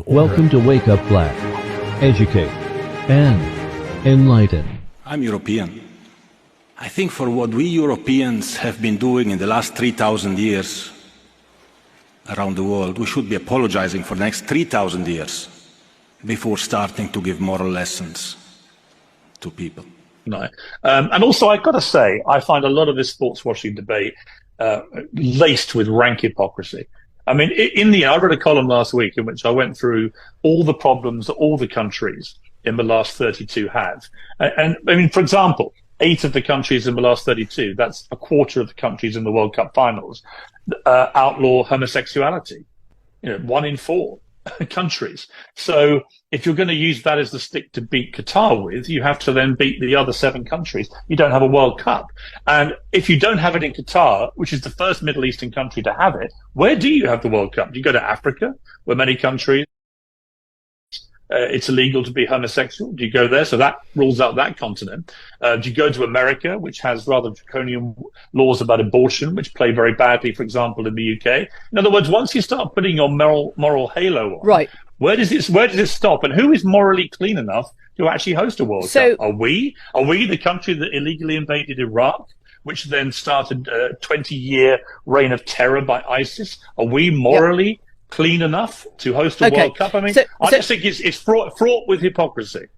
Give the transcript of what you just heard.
Welcome to Wake Up Blaq. Educate and enlighten. I'm European. I think for what we Europeans have been doing in the last 3,000 years around the world, we should be apologizing for the next 3,000 years before starting to give moral lessons to people. No. And also, I've got to say, I find a lot of this sports washing debate laced with rank hypocrisy. I mean, I read a column last week in which I went through all the problems that all the countries in the last 32 have. And I mean, for example, 8 of the countries in the last 32, that's a quarter of the countries in the World Cup finals, outlaw homosexuality. 1 in 4 countries. So if you're going to use that as the stick to beat Qatar with, you have to then beat the other 7 countries. You don't have a World Cup. And if you don't have it in Qatar, which is the first Middle Eastern country to have it, where do you have the World Cup? Do you go to Africa, where many countries it's illegal to be homosexual? Do you go there? So that rules out that continent. Do you go to America, which has rather draconian laws about abortion, which play very badly, for example, in the UK? In other words, once you start putting your moral halo on, right, where does it stop? And who is morally clean enough to actually host a World Cup? Are we the country that illegally invaded Iraq, which then started a 20-year reign of terror by ISIS? Are we morally clean enough to host a World Cup? I mean, I just think it's fraught with hypocrisy.